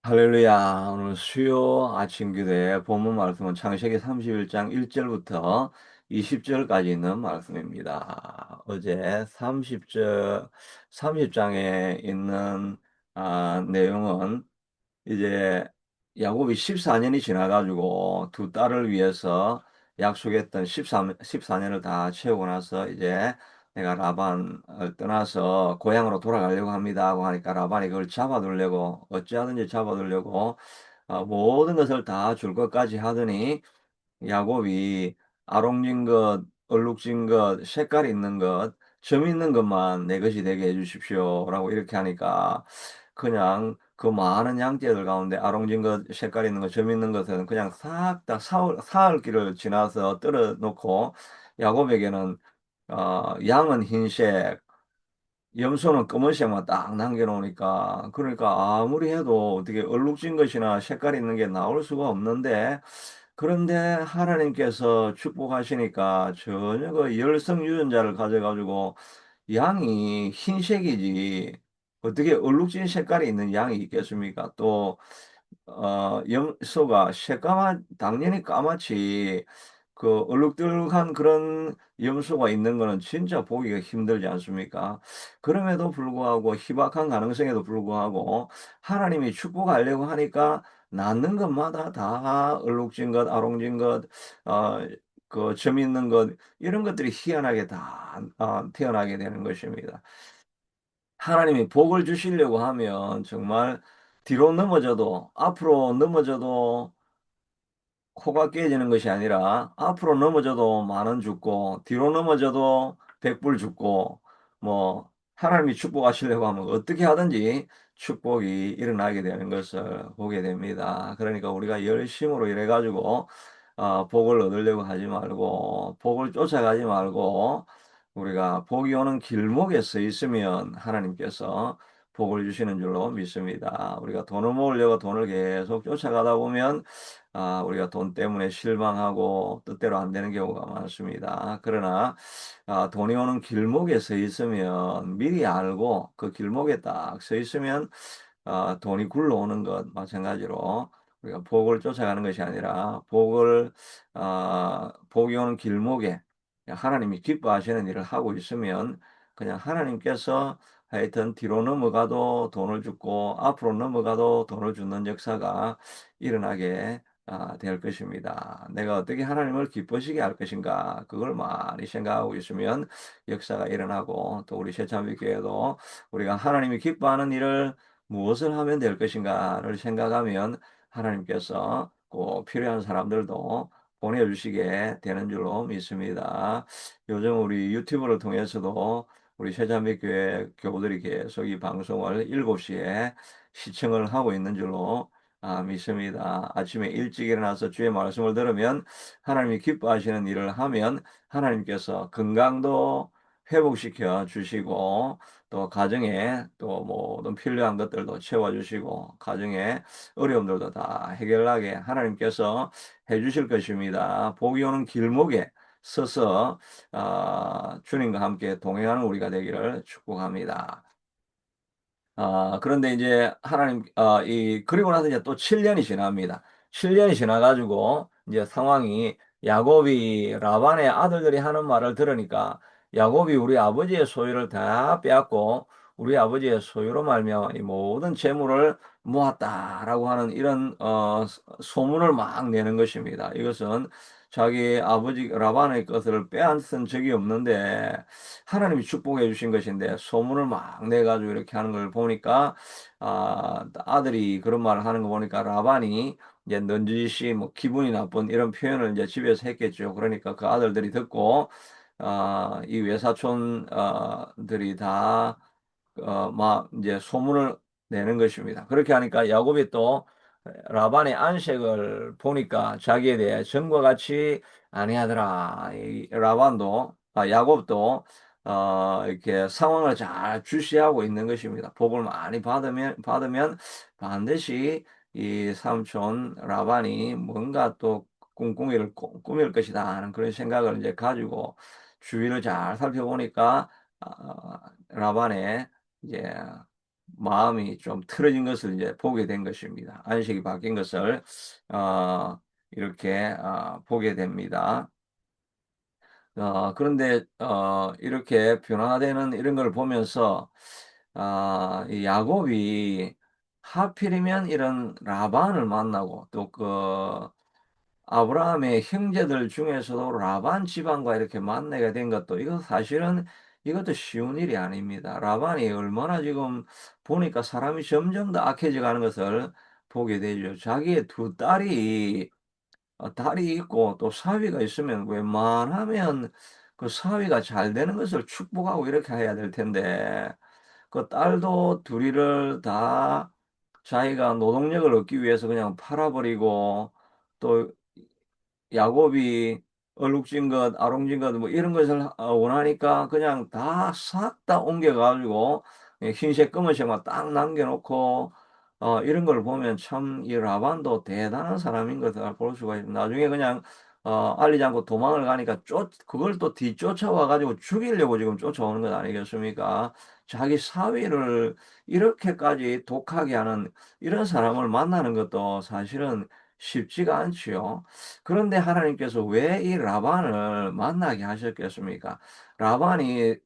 할렐루야. 오늘 수요 아침 기도의 본문 말씀은 창세기 31장 1절부터 20절까지 있는 말씀입니다. 어제 30장에 있는 내용은 이제 야곱이 14년이 지나가지고 두 딸을 위해서 약속했던 14년을 다 채우고 나서 이제 내가 라반을 떠나서 고향으로 돌아가려고 합니다 하고 하니까 라반이 그걸 잡아두려고 어찌하든지 잡아두려고 모든 것을 다 줄 것까지 하더니 야곱이 아롱진 것, 얼룩진 것, 색깔 있는 것, 점 있는 것만 내 것이 되게 해주십시오라고 이렇게 하니까 그냥 그 많은 양떼들 가운데 아롱진 것, 색깔 있는 것, 점 있는 것은 그냥 싹 다 사흘 길을 지나서 떨어 놓고 야곱에게는 양은 흰색, 염소는 검은색만 딱 남겨놓으니까 그러니까 아무리 해도 어떻게 얼룩진 것이나 색깔 있는 게 나올 수가 없는데 그런데 하나님께서 축복하시니까 전혀 그 열성 유전자를 가져가지고 양이 흰색이지 어떻게 얼룩진 색깔이 있는 양이 있겠습니까? 또 염소가 새까만 당연히 까맣지 그 얼룩덜룩한 그런 염소가 있는 거는 진짜 보기가 힘들지 않습니까? 그럼에도 불구하고 희박한 가능성에도 불구하고 하나님이 축복하려고 하니까 낳는 것마다 다 얼룩진 것, 아롱진 것, 어, 그 점 있는 것 이런 것들이 희한하게 다 태어나게 되는 것입니다. 하나님이 복을 주시려고 하면 정말 뒤로 넘어져도 앞으로 넘어져도 코가 깨지는 것이 아니라 앞으로 넘어져도 만 원 죽고 뒤로 넘어져도 백불 죽고 뭐 하나님이 축복하시려고 하면 어떻게 하든지 축복이 일어나게 되는 것을 보게 됩니다. 그러니까 우리가 열심으로 일해 가지고 복을 얻으려고 하지 말고 복을 쫓아가지 말고 우리가 복이 오는 길목에 서 있으면 하나님께서 복을 주시는 줄로 믿습니다. 우리가 돈을 모으려고 돈을 계속 쫓아가다 보면 우리가 돈 때문에 실망하고 뜻대로 안 되는 경우가 많습니다. 그러나 돈이 오는 길목에 서 있으면 미리 알고 그 길목에 딱 서 있으면 돈이 굴러오는 것 마찬가지로 우리가 복을 쫓아가는 것이 아니라 복이 오는 길목에 하나님이 기뻐하시는 일을 하고 있으면 그냥 하나님께서 하여튼 뒤로 넘어가도 돈을 주고 앞으로 넘어가도 돈을 주는 역사가 일어나게 될 것입니다. 내가 어떻게 하나님을 기쁘시게 할 것인가 그걸 많이 생각하고 있으면 역사가 일어나고 또 우리 새참빛교회도 우리가 하나님이 기뻐하는 일을 무엇을 하면 될 것인가를 생각하면 하나님께서 꼭 필요한 사람들도 보내주시게 되는 줄로 믿습니다. 요즘 우리 유튜브를 통해서도 우리 새자매교회 교우들이 계속 이 방송을 7시에 시청을 하고 있는 줄로 믿습니다. 아침에 일찍 일어나서 주의 말씀을 들으면 하나님이 기뻐하시는 일을 하면 하나님께서 건강도 회복시켜 주시고 또 가정에 또 모든 필요한 것들도 채워주시고 가정의 어려움들도 다 해결하게 하나님께서 해주실 것입니다. 복이 오는 길목에 서서 주님과 함께 동행하는 우리가 되기를 축복합니다. 그런데 이제 그리고 나서 이제 또 7년이 지납니다. 7년이 지나가지고 이제 상황이 야곱이 라반의 아들들이 하는 말을 들으니까 야곱이 우리 아버지의 소유를 다 빼앗고 우리 아버지의 소유로 말미암아 이 모든 재물을 모았다라고 하는 이런 소문을 막 내는 것입니다. 이것은 자기 아버지 라반의 것을 빼앗은 적이 없는데 하나님이 축복해 주신 것인데 소문을 막 내가지고 이렇게 하는 걸 보니까 아들이 그런 말을 하는 거 보니까 라반이 이제 넌지시 뭐 기분이 나쁜 이런 표현을 이제 집에서 했겠죠. 그러니까 그 아들들이 듣고 이 외사촌들이 다 막 이제 소문을 내는 것입니다. 그렇게 하니까 야곱이 또 라반의 안색을 보니까 자기에 대해 전과 같이 아니하더라. 이 라반도 야곱도 이렇게 상황을 잘 주시하고 있는 것입니다. 복을 많이 받으면 반드시 이 삼촌 라반이 뭔가 또 꿍꿍이를 꾸밀 것이다 하는 그런 생각을 이제 가지고 주위를 잘 살펴보니까 라반의 이제 마음이 좀 틀어진 것을 이제 보게 된 것입니다. 안식이 바뀐 것을 이렇게 보게 됩니다. 그런데 이렇게 변화되는 이런 걸 보면서 이 야곱이 하필이면 이런 라반을 만나고 또 아브라함의 형제들 중에서도 라반 집안과 이렇게 만나게 된 것도 이거 사실은 이것도 쉬운 일이 아닙니다. 라반이 얼마나 지금 보니까 사람이 점점 더 악해져 가는 것을 보게 되죠. 자기의 두 딸이 있고 또 사위가 있으면 웬만하면 그 사위가 잘 되는 것을 축복하고 이렇게 해야 될 텐데 그 딸도 둘이를 다 자기가 노동력을 얻기 위해서 그냥 팔아버리고 또 야곱이 얼룩진 것, 아롱진 것, 뭐 이런 것을 원하니까 그냥 다 싹 다 옮겨가지고 흰색, 검은색만 딱 남겨놓고 이런 걸 보면 참 이 라반도 대단한 사람인 것을 볼 수가 있습니다. 나중에 그냥 알리지 않고 도망을 가니까 그걸 또 뒤쫓아와가지고 죽이려고 지금 쫓아오는 것 아니겠습니까? 자기 사위를 이렇게까지 독하게 하는 이런 사람을 만나는 것도 사실은 쉽지가 않지요. 그런데 하나님께서 왜 이 라반을 만나게 하셨겠습니까? 라반이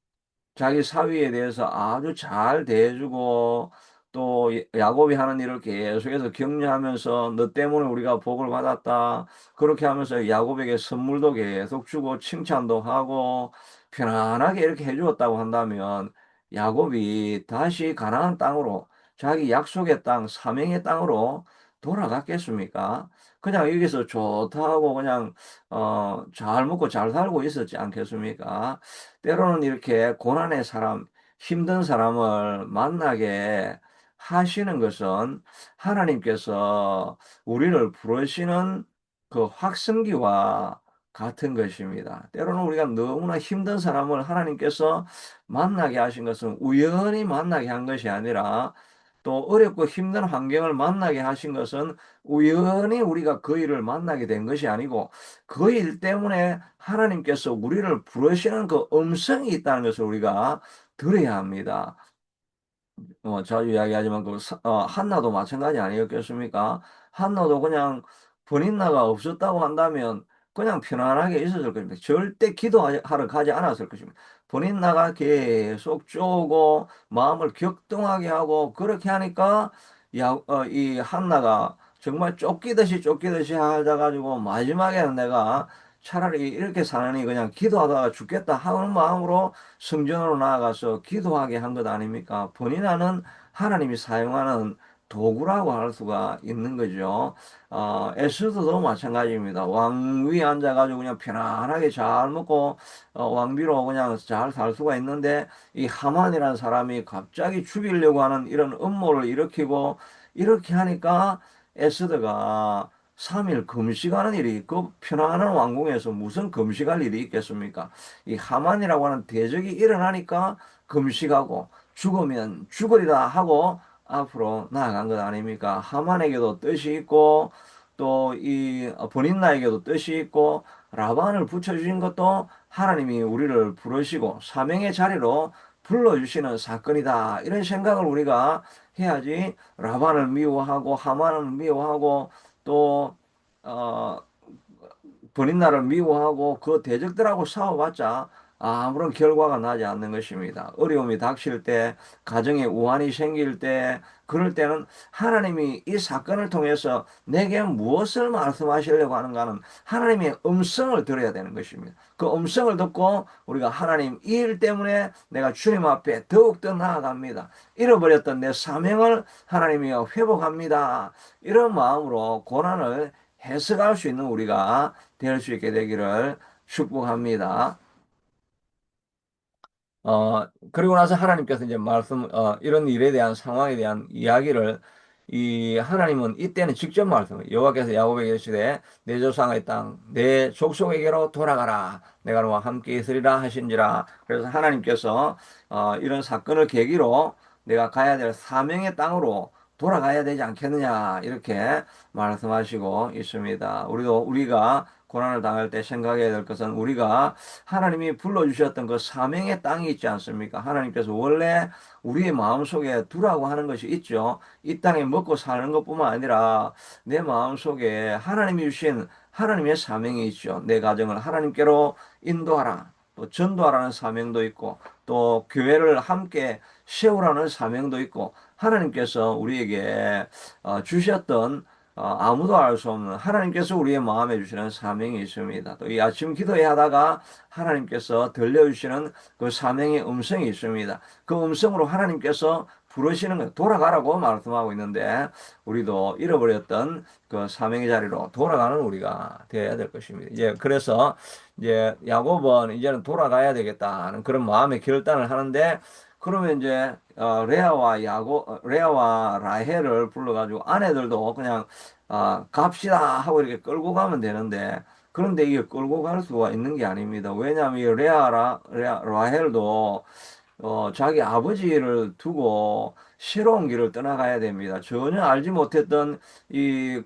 자기 사위에 대해서 아주 잘 대해주고 또 야곱이 하는 일을 계속해서 격려하면서 너 때문에 우리가 복을 받았다. 그렇게 하면서 야곱에게 선물도 계속 주고 칭찬도 하고 편안하게 이렇게 해주었다고 한다면 야곱이 다시 가나안 땅으로 자기 약속의 땅, 사명의 땅으로 돌아갔겠습니까? 그냥 여기서 좋다고 그냥 잘 먹고 잘 살고 있었지 않겠습니까? 때로는 이렇게 고난의 사람, 힘든 사람을 만나게 하시는 것은 하나님께서 우리를 부르시는 그 확성기와 같은 것입니다. 때로는 우리가 너무나 힘든 사람을 하나님께서 만나게 하신 것은 우연히 만나게 한 것이 아니라 또 어렵고 힘든 환경을 만나게 하신 것은 우연히 우리가 그 일을 만나게 된 것이 아니고 그 일 때문에 하나님께서 우리를 부르시는 그 음성이 있다는 것을 우리가 들어야 합니다. 자주 이야기하지만 한나도 마찬가지 아니었겠습니까? 한나도 그냥 본인나가 없었다고 한다면 그냥 편안하게 있었을 것입니다. 절대 기도하러 가지 않았을 것입니다. 본인나가 계속 쪼고 마음을 격동하게 하고 그렇게 하니까 이 한나가 정말 쫓기듯이 하자 가지고 마지막에는 내가 차라리 이렇게 사느니 그냥 기도하다가 죽겠다 하는 마음으로 성전으로 나아가서 기도하게 한 것 아닙니까? 본인은 하나님이 사용하는 도구라고 할 수가 있는 거죠. 에스더도 마찬가지입니다. 왕위에 앉아가지고 그냥 편안하게 잘 먹고 왕비로 그냥 잘 살 수가 있는데 이 하만이라는 사람이 갑자기 죽이려고 하는 이런 음모를 일으키고 이렇게 하니까 에스더가 3일 금식하는 일이 그 편안한 왕궁에서 무슨 금식할 일이 있겠습니까? 이 하만이라고 하는 대적이 일어나니까 금식하고 죽으면 죽으리라 하고 앞으로 나아간 것 아닙니까? 하만에게도 뜻이 있고 또 이 본인나에게도 뜻이 있고 라반을 붙여주신 것도 하나님이 우리를 부르시고 사명의 자리로 불러주시는 사건이다. 이런 생각을 우리가 해야지 라반을 미워하고 하만을 미워하고 또 어, 본인나라를 미워하고 그 대적들하고 싸워봤자 아무런 결과가 나지 않는 것입니다. 어려움이 닥칠 때, 가정에 우환이 생길 때, 그럴 때는 하나님이 이 사건을 통해서 내게 무엇을 말씀하시려고 하는가는 하나님의 음성을 들어야 되는 것입니다. 그 음성을 듣고 우리가 하나님 이 일 때문에 내가 주님 앞에 더욱더 나아갑니다. 잃어버렸던 내 사명을 하나님이 회복합니다. 이런 마음으로 고난을 해석할 수 있는 우리가 될 수 있게 되기를 축복합니다. 그리고 나서 하나님께서 이제 이런 일에 대한 상황에 대한 이야기를 이 하나님은 이때는 직접 여호와께서 야곱에게 이르시되 내 조상의 땅, 내 족속에게로 돌아가라. 내가 너와 함께 있으리라 하신지라. 그래서 하나님께서 이런 사건을 계기로 내가 가야 될 사명의 땅으로 돌아가야 되지 않겠느냐 이렇게 말씀하시고 있습니다. 우리가 고난을 당할 때 생각해야 될 것은 우리가 하나님이 불러주셨던 그 사명의 땅이 있지 않습니까? 하나님께서 원래 우리의 마음속에 두라고 하는 것이 있죠. 이 땅에 먹고 사는 것뿐만 아니라 내 마음속에 하나님이 주신 하나님의 사명이 있죠. 내 가정을 하나님께로 인도하라. 또 전도하라는 사명도 있고 또 교회를 함께 세우라는 사명도 있고 하나님께서 우리에게 주셨던 아무도 알 수 없는 하나님께서 우리의 마음에 주시는 사명이 있습니다. 또 이 아침 기도회 하다가 하나님께서 들려주시는 그 사명의 음성이 있습니다. 그 음성으로 하나님께서 부르시는 것, 돌아가라고 말씀하고 있는데 우리도 잃어버렸던 그 사명의 자리로 돌아가는 우리가 되어야 될 것입니다. 이제 그래서 이제 야곱은 이제는 돌아가야 되겠다는 그런 마음의 결단을 하는데 그러면 이제 레아와 라헬을 불러가지고 아내들도 그냥 갑시다 하고 이렇게 끌고 가면 되는데 그런데 이게 끌고 갈 수가 있는 게 아닙니다. 왜냐하면 이 라헬도 자기 아버지를 두고 새로운 길을 떠나가야 됩니다. 전혀 알지 못했던 이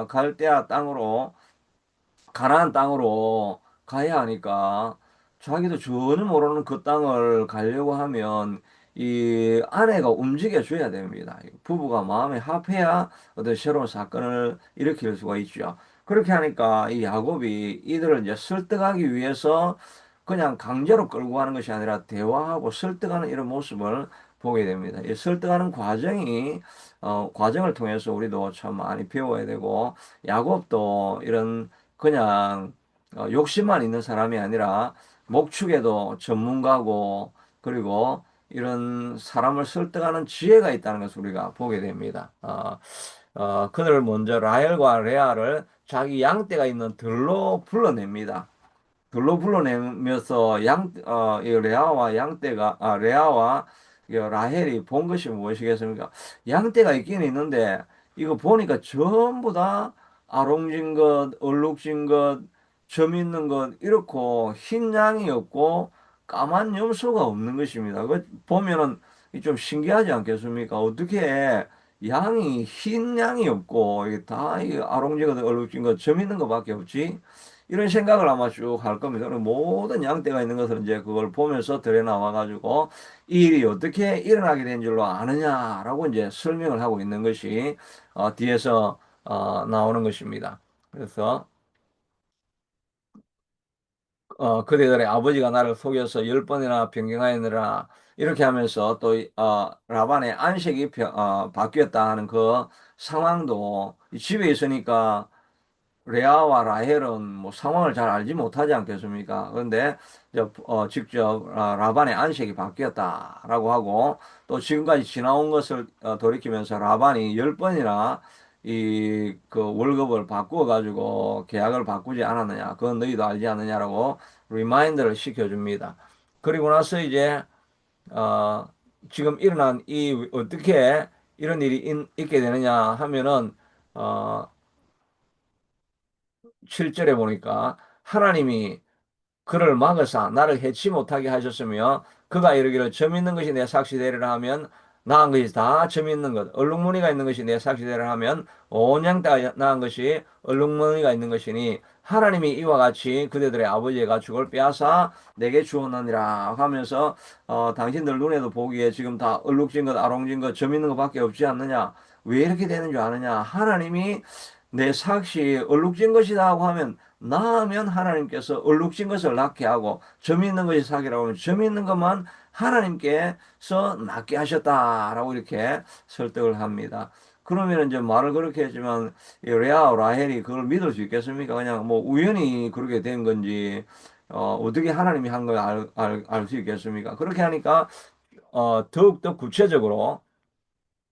갈대아 땅으로 가나안 땅으로 가야 하니까 자기도 전혀 모르는 그 땅을 가려고 하면 이 아내가 움직여 줘야 됩니다. 부부가 마음에 합해야 어떤 새로운 사건을 일으킬 수가 있죠. 그렇게 하니까 이 야곱이 이들을 이제 설득하기 위해서 그냥 강제로 끌고 가는 것이 아니라 대화하고 설득하는 이런 모습을 보게 됩니다. 이 설득하는 과정을 통해서 우리도 참 많이 배워야 되고 야곱도 이런 그냥 욕심만 있는 사람이 아니라 목축에도 전문가고 그리고 이런 사람을 설득하는 지혜가 있다는 것을 우리가 보게 됩니다. 그들 먼저 라헬과 레아를 자기 양떼가 있는 들로 불러냅니다. 들로 불러내면서 이 레아와 이 라헬이 본 것이 무엇이겠습니까? 양떼가 있긴 있는데, 이거 보니까 전부 다 아롱진 것, 얼룩진 것, 점 있는 것, 이렇고, 흰 양이 없고, 까만 염소가 없는 것입니다. 그 보면은 좀 신기하지 않겠습니까? 어떻게 양이, 흰 양이 없고, 이게 다 아롱진 것, 얼룩진 것, 점 있는 것밖에 없지? 이런 생각을 아마 쭉 할 겁니다. 그리고 모든 양떼가 있는 것을 이제 그걸 보면서 들여 나와가지고 이 일이 어떻게 일어나게 된 줄로 아느냐라고 이제 설명을 하고 있는 것이 뒤에서 나오는 것입니다. 그래서 그대들의 아버지가 나를 속여서 10번이나 변경하였느라 이렇게 하면서 또 라반의 안색이 바뀌었다 하는 그 상황도 집에 있으니까 레아와 라헬은 뭐 상황을 잘 알지 못하지 않겠습니까? 그런데 직접 라반의 안색이 바뀌었다라고 하고 또 지금까지 지나온 것을 돌이키면서 라반이 10번이나 이 그 월급을 바꾸어 가지고 계약을 바꾸지 않았느냐? 그건 너희도 알지 않느냐라고 리마인드를 시켜줍니다. 그리고 나서 이제 어, 지금 일어난 이 어떻게 이런 일이 있게 되느냐 하면은 어, 7절에 보니까 하나님이 그를 막으사 나를 해치 못하게 하셨으며 그가 이르기를 점 있는 것이 내 삭시 되리라 하면 나은 것이 다 점 있는 것 얼룩무늬가 있는 것이 내 삭시 되리라 하면 온양 다 나은 것이 얼룩무늬가 있는 것이니 하나님이 이와 같이 그대들의 아버지의 가축을 빼앗아 내게 주었느니라 하면서 당신들 눈에도 보기에 지금 다 얼룩진 것 아롱진 것 점 있는 것밖에 없지 않느냐 왜 이렇게 되는 줄 아느냐 하나님이 내 삭시 얼룩진 것이다 하고 하면 나으면 하나님께서 얼룩진 것을 낫게 하고 점 있는 것이 사기라고 하면 점 있는 것만 하나님께서 낫게 하셨다라고 이렇게 설득을 합니다. 그러면 이제 말을 그렇게 했지만 레아와 라헬이 그걸 믿을 수 있겠습니까? 그냥 뭐 우연히 그렇게 된 건지 어떻게 하나님이 한 걸 알 수 있겠습니까? 그렇게 하니까 더욱더 구체적으로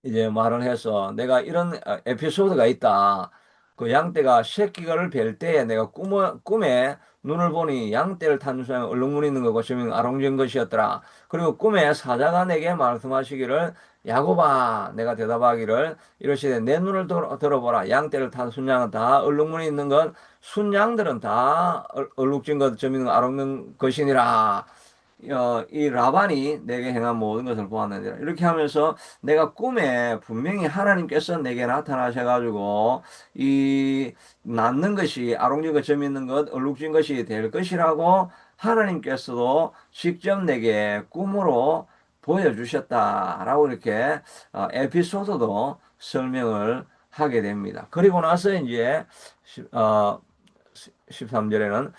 이제 말을 해서 내가 이런 에피소드가 있다. 그 양떼가 새끼를 뵐 때에 내가 꿈에 눈을 보니 양떼를 탄 수양에 얼룩무늬 있는 거고 저명 아롱진 것이었더라. 그리고 꿈에 사자가 내게 말씀하시기를 야곱아 내가 대답하기를 이러시되 내 눈을 들어보라 양떼를 탄 순양은 다 얼룩무늬 있는 것 순양들은 다 얼룩진 것 저명 아롱진 것이니라. 이 라반이 내게 행한 모든 것을 보았느니라. 이렇게 하면서 내가 꿈에 분명히 하나님께서 내게 나타나셔가지고 이 낳는 것이 아롱지가 점 있는 것, 얼룩진 것이 될 것이라고 하나님께서도 직접 내게 꿈으로 보여주셨다라고 이렇게 에피소드도 설명을 하게 됩니다. 그리고 나서 이제 13절에는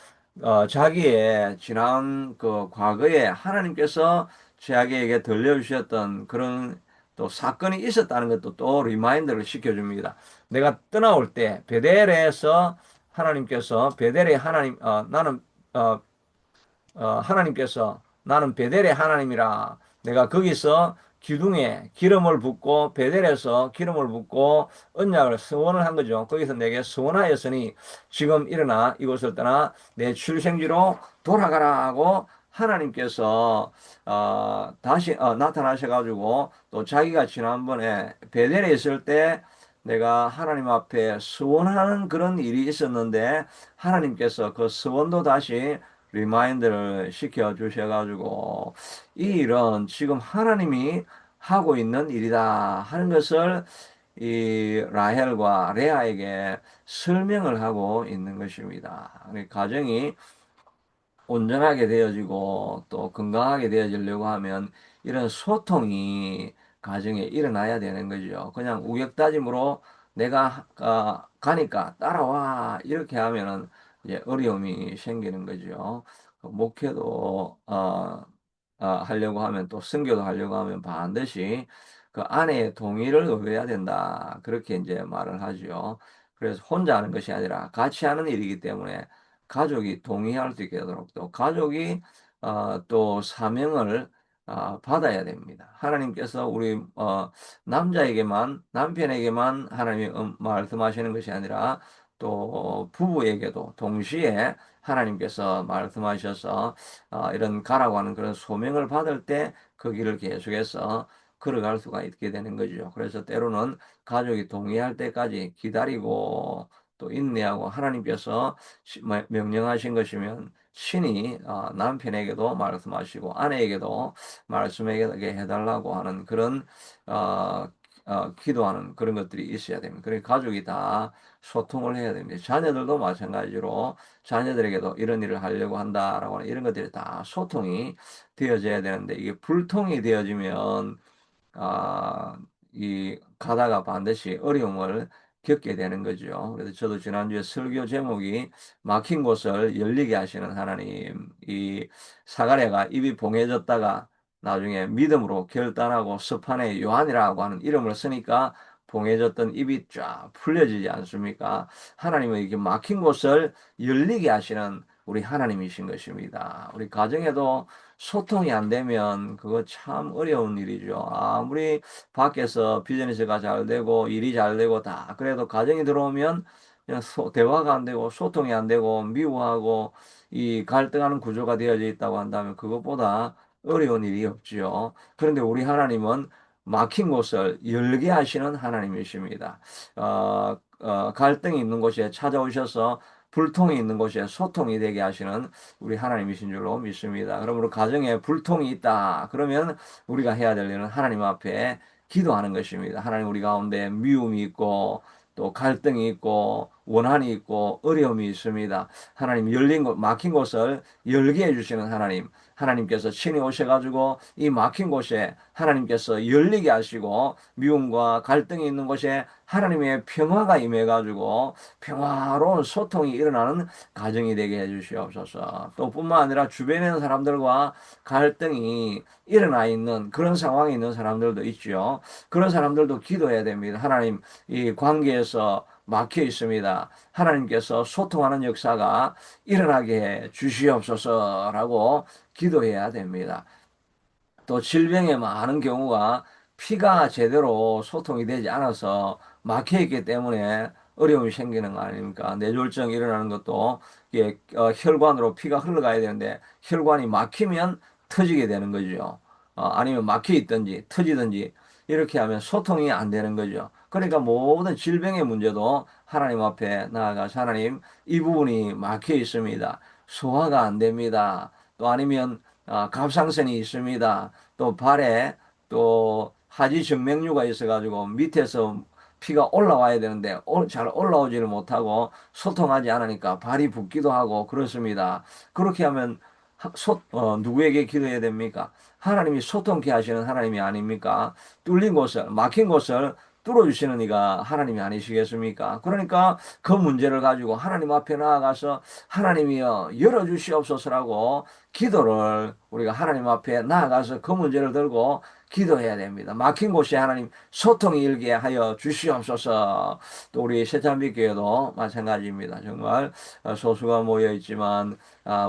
자기의 지난 그 과거에 하나님께서 자기에게 들려주셨던 그런 또 사건이 있었다는 것도 또 리마인드를 시켜줍니다. 내가 떠나올 때 베델에서 하나님께서 베델의 하나님 나는 어, 하나님께서 나는 베델의 하나님이라 내가 거기서 기둥에 기름을 붓고 베델에서 기름을 붓고 언약을 서원을 한 거죠. 거기서 내게 서원하였으니 지금 일어나 이곳을 떠나 내 출생지로 돌아가라 하고 하나님께서 다시 나타나셔가지고 또 자기가 지난번에 베델에 있을 때 내가 하나님 앞에 서원하는 그런 일이 있었는데 하나님께서 그 서원도 다시 리마인드를 시켜 주셔가지고 이 일은 지금 하나님이 하고 있는 일이다 하는 것을 이 라헬과 레아에게 설명을 하고 있는 것입니다. 가정이 온전하게 되어지고 또 건강하게 되어지려고 하면 이런 소통이 가정에 일어나야 되는 거죠. 그냥 우격다짐으로 내가 가니까 따라와 이렇게 하면은 이제 어려움이 생기는 거죠. 그 목회도 하려고 하면 또 선교도 하려고 하면 반드시 그 아내의 동의를 얻어야 된다. 그렇게 이제 말을 하죠. 그래서 혼자 하는 것이 아니라 같이 하는 일이기 때문에 가족이 동의할 수 있게 되도록 또 가족이 또 사명을 받아야 됩니다. 하나님께서 우리 남자에게만 남편에게만 하나님이 말씀하시는 것이 아니라 또 부부에게도 동시에 하나님께서 말씀하셔서 이런 가라고 하는 그런 소명을 받을 때 그 길을 계속해서 걸어갈 수가 있게 되는 거죠. 그래서 때로는 가족이 동의할 때까지 기다리고 또 인내하고 하나님께서 명령하신 것이면 신이 남편에게도 말씀하시고 아내에게도 말씀하게 해달라고 하는 그런 어, 기도하는 그런 것들이 있어야 됩니다. 그러니 가족이 다 소통을 해야 됩니다. 자녀들도 마찬가지로 자녀들에게도 이런 일을 하려고 한다라고 하는 이런 것들이 다 소통이 되어져야 되는데 이게 불통이 되어지면 아, 이 가다가 반드시 어려움을 겪게 되는 거죠. 그래서 저도 지난주에 설교 제목이 막힌 곳을 열리게 하시는 하나님, 이 사가랴가 입이 봉해졌다가 나중에 믿음으로 결단하고 스판의 요한이라고 하는 이름을 쓰니까 봉해졌던 입이 쫙 풀려지지 않습니까? 하나님은 이렇게 막힌 곳을 열리게 하시는 우리 하나님이신 것입니다. 우리 가정에도 소통이 안 되면 그거 참 어려운 일이죠. 아무리 밖에서 비즈니스가 잘 되고 일이 잘 되고 다 그래도 가정이 들어오면 그냥 대화가 안 되고 소통이 안 되고 미워하고 이 갈등하는 구조가 되어져 있다고 한다면 그것보다 어려운 일이 없지요. 그런데 우리 하나님은 막힌 곳을 열게 하시는 하나님이십니다. 갈등이 있는 곳에 찾아오셔서 불통이 있는 곳에 소통이 되게 하시는 우리 하나님이신 줄로 믿습니다. 그러므로 가정에 불통이 있다. 그러면 우리가 해야 될 일은 하나님 앞에 기도하는 것입니다. 하나님 우리 가운데 미움이 있고 또 갈등이 있고 원한이 있고 어려움이 있습니다. 하나님 열린 곳, 막힌 곳을 열게 해주시는 하나님. 하나님께서 친히 오셔가지고 이 막힌 곳에 하나님께서 열리게 하시고 미움과 갈등이 있는 곳에 하나님의 평화가 임해가지고 평화로운 소통이 일어나는 가정이 되게 해주시옵소서. 또 뿐만 아니라 주변에 있는 사람들과 갈등이 일어나 있는 그런 상황에 있는 사람들도 있죠. 그런 사람들도 기도해야 됩니다. 하나님, 이 관계에서 막혀 있습니다. 하나님께서 소통하는 역사가 일어나게 해 주시옵소서라고 기도해야 됩니다. 또 질병의 많은 경우가 피가 제대로 소통이 되지 않아서 막혀 있기 때문에 어려움이 생기는 거 아닙니까? 뇌졸중이 일어나는 것도 이게 혈관으로 피가 흘러가야 되는데 혈관이 막히면 터지게 되는 거죠. 아니면 막혀 있든지 터지든지 이렇게 하면 소통이 안 되는 거죠. 그러니까 모든 질병의 문제도 하나님 앞에 나아가서 하나님 이 부분이 막혀 있습니다. 소화가 안 됩니다. 또 아니면 갑상선이 있습니다. 또 발에 또 하지 정맥류가 있어가지고 밑에서 피가 올라와야 되는데 잘 올라오지를 못하고 소통하지 않으니까 발이 붓기도 하고 그렇습니다. 그렇게 하면 누구에게 기도해야 됩니까? 하나님이 소통케 하시는 하나님이 아닙니까? 뚫린 곳을, 막힌 곳을 뚫어주시는 이가 하나님이 아니시겠습니까? 그러니까 그 문제를 가지고 하나님 앞에 나아가서 하나님이여 열어주시옵소서라고 기도를 우리가 하나님 앞에 나아가서 그 문제를 들고 기도해야 됩니다. 막힌 곳에 하나님 소통이 일게 하여 주시옵소서. 또 우리 새찬빛교회도 마찬가지입니다. 정말 소수가 모여 있지만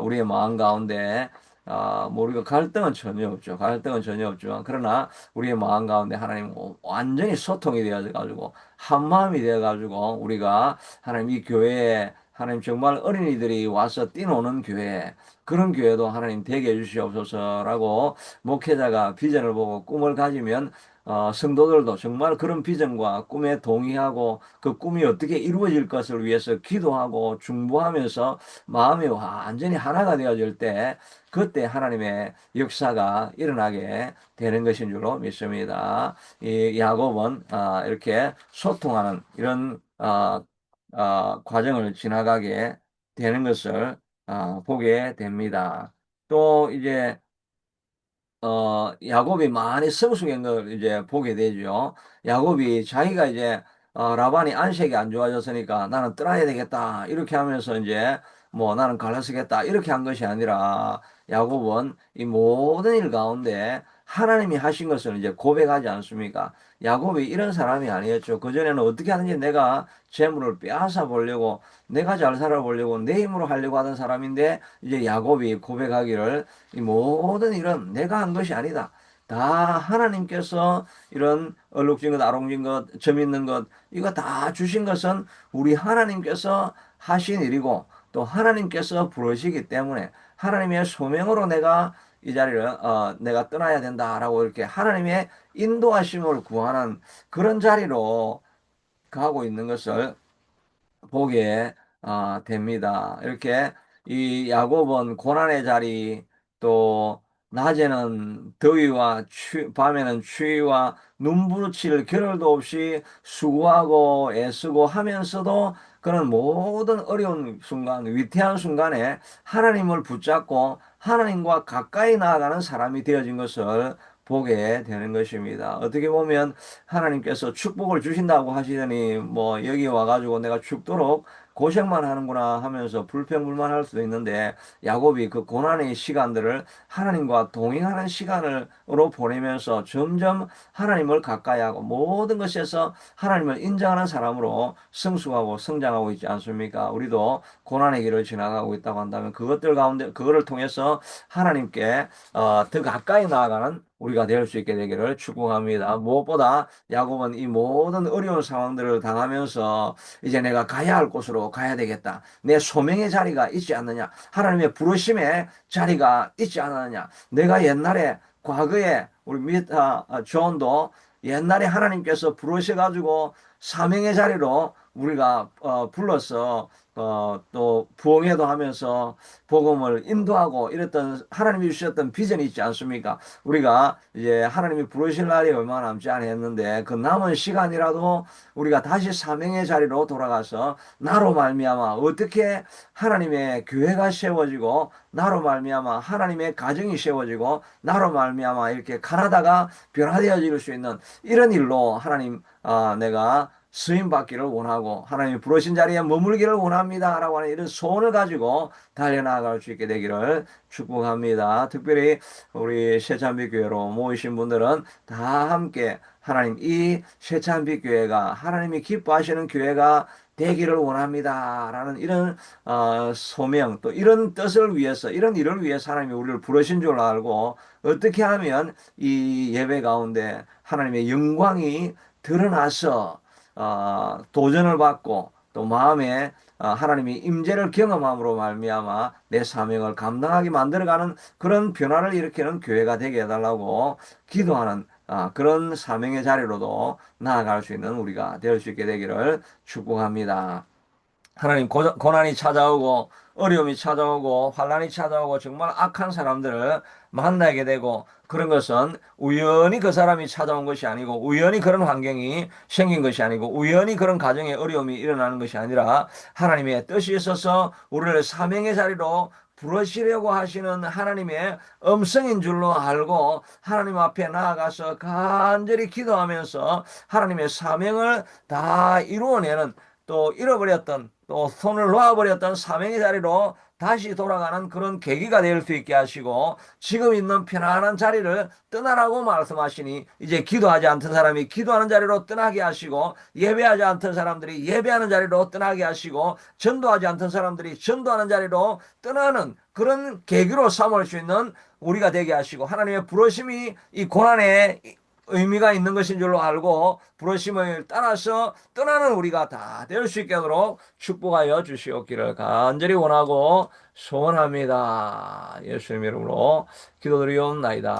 우리의 마음 가운데 뭐 우리가 갈등은 전혀 없죠. 갈등은 전혀 없지만 그러나 우리의 마음 가운데 하나님 완전히 소통이 되어져 가지고 한 마음이 되어 가지고 우리가 하나님 이 교회에 하나님 정말 어린이들이 와서 뛰노는 교회 그런 교회도 하나님 되게 해주시옵소서라고 목회자가 비전을 보고 꿈을 가지면 성도들도 정말 그런 비전과 꿈에 동의하고 그 꿈이 어떻게 이루어질 것을 위해서 기도하고 중보하면서 마음이 완전히 하나가 되어질 때 그때 하나님의 역사가 일어나게 되는 것인 줄로 믿습니다. 이 야곱은 이렇게 소통하는 이런 과정을 지나가게 되는 것을 보게 됩니다. 또 이제 야곱이 많이 성숙한 걸 이제 보게 되죠. 야곱이 자기가 이제 라반이 안색이 안 좋아졌으니까 나는 떠나야 되겠다 이렇게 하면서 이제 뭐 나는 갈라서겠다 이렇게 한 것이 아니라 야곱은 이 모든 일 가운데 하나님이 하신 것을 이제 고백하지 않습니까? 야곱이 이런 사람이 아니었죠. 그전에는 어떻게 하는지 내가 재물을 빼앗아 보려고 내가 잘 살아보려고 내 힘으로 하려고 하던 사람인데 이제 야곱이 고백하기를 이 모든 일은 내가 한 것이 아니다. 다 하나님께서 이런 얼룩진 것, 아롱진 것, 점 있는 것, 이거 다 주신 것은 우리 하나님께서 하신 일이고 또 하나님께서 부르시기 때문에 하나님의 소명으로 내가 이 자리를 내가 떠나야 된다라고 이렇게 하나님의 인도하심을 구하는 그런 자리로 가고 있는 것을 보게 됩니다. 이렇게 이 야곱은 고난의 자리 또 낮에는 더위와 밤에는 추위와 눈부칠 겨를도 없이 수고하고 애쓰고 하면서도 그런 모든 어려운 순간, 위태한 순간에 하나님을 붙잡고 하나님과 가까이 나아가는 사람이 되어진 것을 보게 되는 것입니다. 어떻게 보면 하나님께서 축복을 주신다고 하시더니 뭐 여기 와가지고 내가 죽도록 고생만 하는구나 하면서 불평불만할 수도 있는데 야곱이 그 고난의 시간들을 하나님과 동행하는 시간으로 보내면서 점점 하나님을 가까이하고 모든 것에서 하나님을 인정하는 사람으로 성숙하고 성장하고 있지 않습니까? 우리도 고난의 길을 지나가고 있다고 한다면 그것들 가운데 그거를 통해서 하나님께 더 가까이 나아가는 우리가 될 수 있게 되기를 축복합니다. 무엇보다 야곱은 이 모든 어려운 상황들을 당하면서 이제 내가 가야 할 곳으로 가야 되겠다. 내 소명의 자리가 있지 않느냐. 하나님의 부르심의 자리가 있지 않느냐. 내가 옛날에 과거에 우리 미타 존도 옛날에 하나님께서 부르셔가지고 사명의 자리로 우리가 불러서 또 부흥회도 하면서 복음을 인도하고 이랬던 하나님이 주셨던 비전이 있지 않습니까? 우리가 이제 하나님이 부르실 날이 얼마 남지 않았는데 그 남은 시간이라도 우리가 다시 사명의 자리로 돌아가서 나로 말미암아 어떻게 하나님의 교회가 세워지고 나로 말미암아 하나님의 가정이 세워지고 나로 말미암아 이렇게 가나다가 변화되어질 수 있는 이런 일로 하나님 내가 쓰임 받기를 원하고 하나님이 부르신 자리에 머물기를 원합니다라고 하는 이런 소원을 가지고 달려나갈 수 있게 되기를 축복합니다. 특별히 우리 새찬빛 교회로 모이신 분들은 다 함께 하나님 이 새찬빛 교회가 하나님이 기뻐하시는 교회가 되기를 원합니다라는 이런 소명 또 이런 뜻을 위해서 이런 일을 위해서 하나님이 우리를 부르신 줄 알고 어떻게 하면 이 예배 가운데 하나님의 영광이 드러나서 도전을 받고 또 마음에 하나님이 임재를 경험함으로 말미암아 내 사명을 감당하게 만들어가는 그런 변화를 일으키는 교회가 되게 해달라고 기도하는 그런 사명의 자리로도 나아갈 수 있는 우리가 될 수 있게 되기를 축복합니다. 하나님 고난이 찾아오고 어려움이 찾아오고 환란이 찾아오고 정말 악한 사람들을 만나게 되고, 그런 것은 우연히 그 사람이 찾아온 것이 아니고, 우연히 그런 환경이 생긴 것이 아니고, 우연히 그런 가정에 어려움이 일어나는 것이 아니라 하나님의 뜻이 있어서 우리를 사명의 자리로 부르시려고 하시는 하나님의 음성인 줄로 알고 하나님 앞에 나아가서 간절히 기도하면서 하나님의 사명을 다 이루어내는, 또 잃어버렸던, 또 손을 놓아버렸던 사명의 자리로 다시 돌아가는 그런 계기가 될 수 있게 하시고, 지금 있는 편안한 자리를 떠나라고 말씀하시니 이제 기도하지 않던 사람이 기도하는 자리로 떠나게 하시고, 예배하지 않던 사람들이 예배하는 자리로 떠나게 하시고, 전도하지 않던 사람들이 전도하는 자리로 떠나는 그런 계기로 삼을 수 있는 우리가 되게 하시고, 하나님의 부르심이 이 고난에 의미가 있는 것인 줄로 알고 부르심을 따라서 떠나는 우리가 다 될 수 있게 하도록 축복하여 주시옵기를 간절히 원하고 소원합니다. 예수님 이름으로 기도드리옵나이다.